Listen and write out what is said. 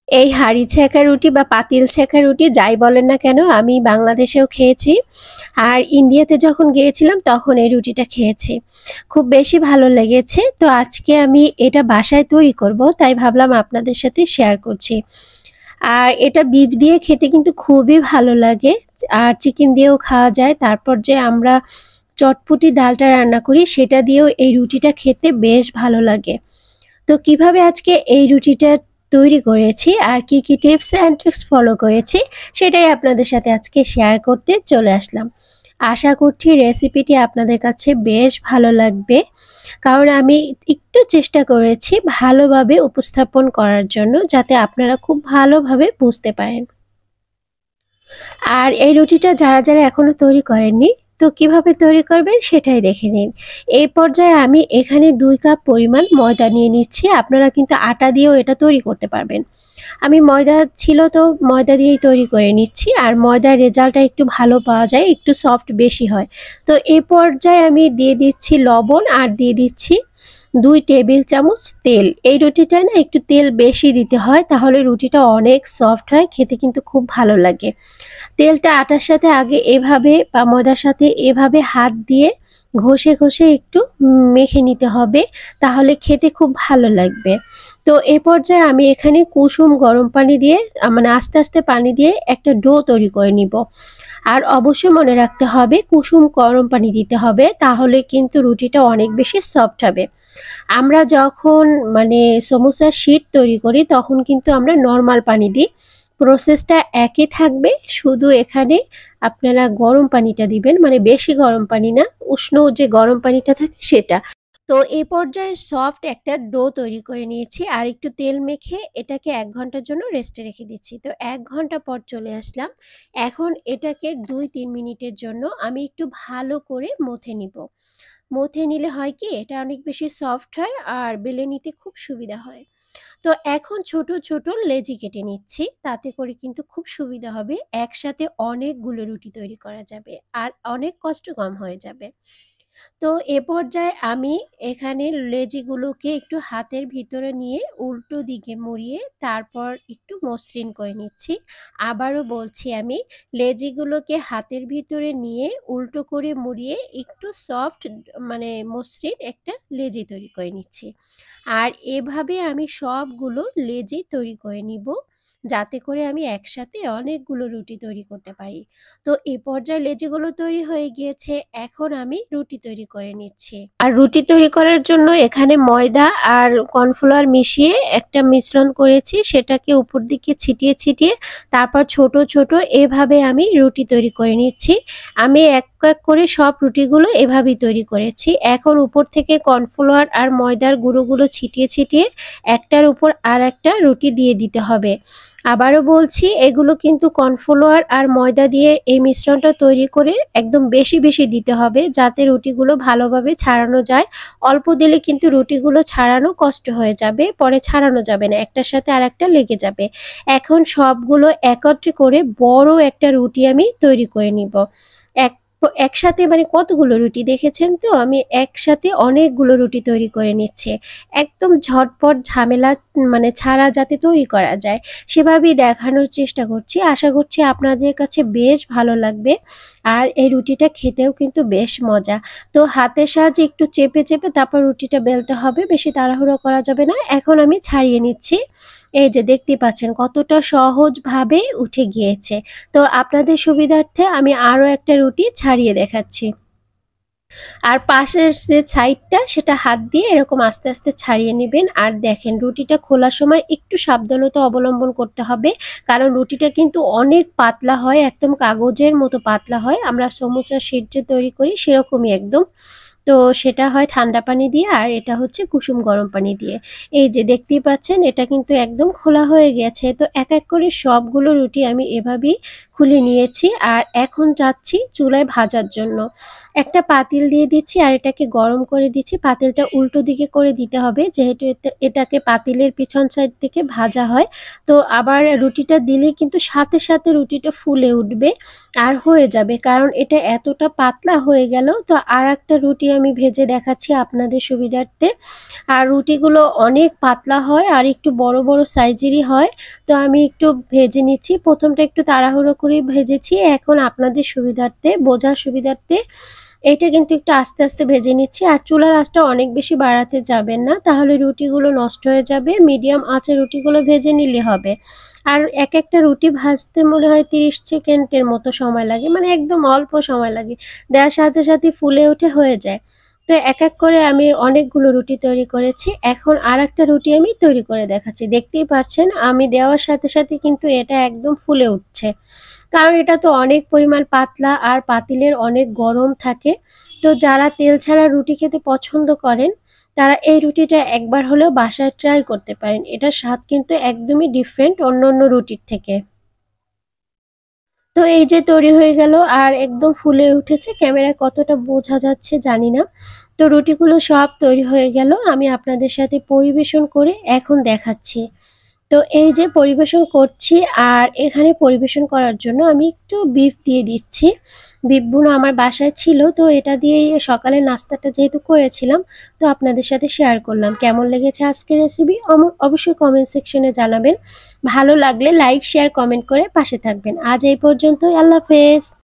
এই হাঁড়ি ছেঁকা রুটি বা পাতিল ছেঁকা রুটি যাই বলেন না কেন, আমি বাংলাদেশেও খেয়েছি। আর ইন্ডিয়াতে যখন গিয়েছিলাম তখন এই রুটিটা খেয়েছি। খুব বেশি ভালো লেগেছে। তো আজকে আমি এটা বাসায় তৈরি করব, তাই ভাবলাম আপনাদের সাথে শেয়ার করছি। আর এটা বিফ দিয়ে খেতে কিন্তু খুবই ভালো লাগে। আর চিকেন দিয়েও খাওয়া যায়। তারপর যে আমরা চটপটি ডালটা রান্না করি সেটা দিয়েও এই রুটিটা খেতে বেশ ভালো লাগে। তো কিভাবে আজকে এই রুটিটা তৈরি করেছি আর কি কি টিপস অ্যান্ড ট্রিক্স ফলো করেছি সেটাই আপনাদের সাথে আজকে শেয়ার করতে চলে আসলাম। আশা করছি রেসিপিটি আপনাদের কাছে বেশ ভালো লাগবে, কারণ আমি একটু চেষ্টা করেছি ভালোভাবে উপস্থাপন করার জন্য, যাতে আপনারা খুব ভালোভাবে বুঝতে পারেন। আর এই রুটিটা যারা যারা এখনো তৈরি করেননি, তো কিভাবে তৈরি করবেন সেটাই দেখে নিন। এই পর্যায়ে আমি এখানে 2 কাপ পরিমাণ ময়দা নিয়ে নিচ্ছি। আপনারা কিন্তু আটা দিয়েও এটা তৈরি করতে পারবেন। আমি ময়দা ছিল তো ময়দা দিয়েই তৈরি করে নিচ্ছি। আর ময়দার রেজাল্টটা একটু ভালো পাওয়া যায়, একটু সফট বেশি হয়। তো এই পর্যায়ে আমি দিয়ে দিচ্ছি লবণ আর দিয়ে দিচ্ছি 2 টেবিল চামচ তেল। এই রুটিটায় না একটু তেল বেশি দিতে হয়, তাহলে রুটিটা অনেক সফট হয়, খেতে কিন্তু খুব ভালো লাগে। তেলটা আটার সাথে আগে এভাবে বা ময়দার সাথে এভাবে হাত দিয়ে ঘষে ঘষে একটু মেখে নিতে হবে, তাহলে খেতে খুব ভালো লাগবে। তো এ পর্যায়ে আমি এখানে কুসুম গরম পানি দিয়ে মানে আস্তে আস্তে পানি দিয়ে একটা ডো তৈরি করে নিব। আর অবশ্যই মনে রাখতে হবে কুসুম গরম পানি দিতে হবে, তাহলে কিন্তু রুটিটা অনেক বেশি সফট হবে। আমরা যখন মানে সমোসার শীট তৈরি করি তখন কিন্তু আমরা নর্মাল পানি দিই। প্রসেসটা একই থাকবে, শুধু এখানে আপনারা গরম পানিটা দিবেন, মানে বেশি গরম পানি না, উষ্ণ যে গরম পানিটা থাকে সেটা। তো এই পর্যায়ে সফট একটা ডো তৈরি করে নিয়েছি আর একটু তেল মেখে এটাকে 1 ঘন্টার জন্য রেস্টে রেখে দিচ্ছি। তো 1 ঘন্টা পর চলে আসলাম। এখন এটাকে 2-3 মিনিটের জন্য আমি একটু ভালো করে মথে নিব। মথে নিলে হয় কি, এটা অনেক বেশি সফট হয় আর বেলে নিতে খুব সুবিধা হয়। তো এখন ছোট ছোট লেচি কেটে নিচ্ছি, তাতে করে কিন্তু খুব সুবিধা হবে, একসাথে অনেকগুলো রুটি তৈরি করা যাবে আর অনেক কষ্ট কম হয়ে যাবে। তো এ পর্যায়ে আমি এখানে লেচিগুলোকে একটু হাতের ভিতরে নিয়ে উল্টো দিকে মুড়িয়ে তারপর একটু মসৃণ করে নিচ্ছি। আবারও বলছি, আমি লেচিগুলোকে হাতের ভিতরে নিয়ে উল্টো করে মুড়িয়ে একটু সফট মানে মসৃণ একটা লেচি তৈরি করে নিচ্ছি। আর এভাবে আমি সবগুলো লেচি তৈরি করে নিব, যাতে করে আমি একসাথে অনেকগুলো রুটি তৈরি করতে পারি। তো এই পর্যায়ে লেচিগুলো তৈরি হয়ে গিয়েছে, এখন আমি রুটি তৈরি করে নিচ্ছি। আর রুটি তৈরি করার জন্য এখানে ময়দা আর কর্নফ্লাওয়ার মিশিয়ে একটা মিশ্রণ করেছি, সেটাকে উপর দিকে ছিটিয়ে ছিটিয়ে তারপর ছোট ছোট এভাবে আমি রুটি তৈরি করে নিচ্ছি। আমি এক এক করে সব রুটিগুলো এভাবেই তৈরি করেছি। এখন উপর থেকে কর্নফ্লাওয়ার আর ময়দার গুঁড়োগুলো ছিটিয়ে ছিটিয়ে একটার উপর আর একটা রুটি দিয়ে দিতে হবে। আবারও বলছি, এগুলো কিন্তু কর্নফ্লাওয়ার আর ময়দা দিয়ে এই মিশ্রণটা তৈরি করে একদম বেশি বেশি দিতে হবে, যাতে রুটিগুলো ভালোভাবে ছাড়ানো যায়। অল্প দিলে কিন্তু রুটিগুলো ছাড়ানো কষ্ট হয়ে যাবে, পরে ছাড়ানো যাবে না, একটার সাথে আর একটা লেগে যাবে। এখন সবগুলো একত্রে করে বড় একটা রুটি আমি তৈরি করে নিব। এক একসাথে মানে কতগুলো রুটি দেখেছেন তো, আমি একসাথে অনেকগুলো রুটি তৈরি করে নিচ্ছি। একদম ঝটপট ঝামেলা মানে ছাড়া যাতে তৈরি করা যায় সেভাবেই দেখানোর চেষ্টা করছি। আশা করছি আপনাদের কাছে বেশ ভালো লাগবে। আর এই রুটিটা খেতেও কিন্তু বেশ মজা। তো হাতের সাহায্যে একটু চেপে চেপে তারপর রুটিটা বেলতে হবে, বেশি তাড়াহুড়ো করা যাবে না। এখন আমি ছাড়িয়ে নিচ্ছি। এই যে দেখতেই পাচ্ছেন কতটা সহজভাবে উঠে গিয়েছে। তো আপনাদের সুবিধার্থে আমি আরও একটা রুটি ছাড়িয়ে দেখাচ্ছি। আর পাশের যে সাইডটা সেটা হাত দিয়ে এরকম আস্তে আস্তে ছাড়িয়ে নেবেন। আর দেখেন রুটিটা খোলার সময় একটু সাবধানতা অবলম্বন করতে হবে, কারণ রুটিটা কিন্তু অনেক পাতলা হয়, একদম কাগজের মতো পাতলা হয়। আমরা সমোসার শীট যে তৈরি করি সেরকমই একদম। তো সেটা হয় ঠান্ডা পানি দিয়ে আর এটা হচ্ছে কুসুম গরম পানি দিয়ে। এই যে দেখতেই পাচ্ছেন এটা কিন্তু একদম খোলা হয়ে গেছে। তো এক এক করে সবগুলো রুটি আমি এভাবেই খুলে নিয়েছি আর এখন যাচ্ছি চুলায় ভাজার জন্য। একটা পাতিল দিয়ে দিচ্ছি আর এটাকে গরম করে দিচ্ছি। পাতিলটা উল্টো দিকে করে দিতে হবে, যেহেতু এটাকে পাতিলের পিছন সাইড থেকে ভাজা হয়। তো আবার রুটিটা দিলেই কিন্তু সাথে সাথে রুটিটা ফুলে উঠবে আর হয়ে যাবে, কারণ এটা এতটা পাতলা হয়ে গেল। তো আর একটা রুটি আমি ভেজে দেখাচ্ছি আপনাদের সুবিধার্থে। আর রুটিগুলো অনেক পাতলা হয় আর একটু বড় বড় সাইজেরই হয়। তো আমি একটু ভেজে নিচ্ছি, প্রথমটা একটু তাড়াহুড়ো করে ভেজেছি, এখন আপনাদের সুবিধার্থে বোঝার সুবিধার্থে এটা কিন্তু একটু আস্তে আস্তে ভেজে নিচ্ছি। আর চুলার আঁচটা অনেক বেশি বাড়াতে যাবেন না, তাহলে রুটিগুলো নষ্ট হয়ে যাবে। মিডিয়াম আঁচে রুটিগুলো ভেজে নিলে হবে। আর এক একটা রুটি ভাজতে মনে হয় 30 সেকেন্ডের মতো সময় লাগে, মানে একদম অল্প সময় লাগে, দেওয়ার সাথে সাথে ফুলে উঠে হয়ে যায়। তো এক এক করে আমি অনেকগুলো রুটি তৈরি করেছি। এখন আর একটা রুটি আমি তৈরি করে দেখাচ্ছি। দেখতেই পাচ্ছেন আমি দেওয়ার সাথে সাথে কিন্তু এটা একদম ফুলে উঠছে, কারণ এটা তো অনেক পরিমাণ পাতলা আর পাতিলের অনেক গরম থাকে। তো যারা তেল ছাড়া রুটি খেতে পছন্দ করেন তারা এই রুটিটা একবার হলেও বাসায় ট্রাই করতে পারেন। এটার স্বাদ কিন্তু একদমই ডিফারেন্ট অন্য অন্য রুটির থেকে। তো এই যে তৈরি হয়ে গেল আর একদম ফুলে উঠেছে, ক্যামেরায় কতটা বোঝা যাচ্ছে জানি না। তো রুটিগুলো সব তৈরি হয়ে গেল, আমি আপনাদের সাথে পরিবেশন করে এখন দেখাচ্ছি। তো এই যে পরিবেশন করছি আর এখানে পরিবেশন করার জন্য আমি একটু বিফ দিয়ে দিচ্ছি। বিফ ভুনা আমার বাসায় ছিল, তো এটা দিয়েই সকালের নাস্তাটা যেহেতু করেছিলাম, তো আপনাদের সাথে শেয়ার করলাম। কেমন লেগেছে আজকের রেসিপি অবশ্যই কমেন্ট সেকশনে জানাবেন। ভালো লাগলে লাইক শেয়ার কমেন্ট করে পাশে থাকবেন। আজ এই পর্যন্তই, আল্লাহ হাফেজ।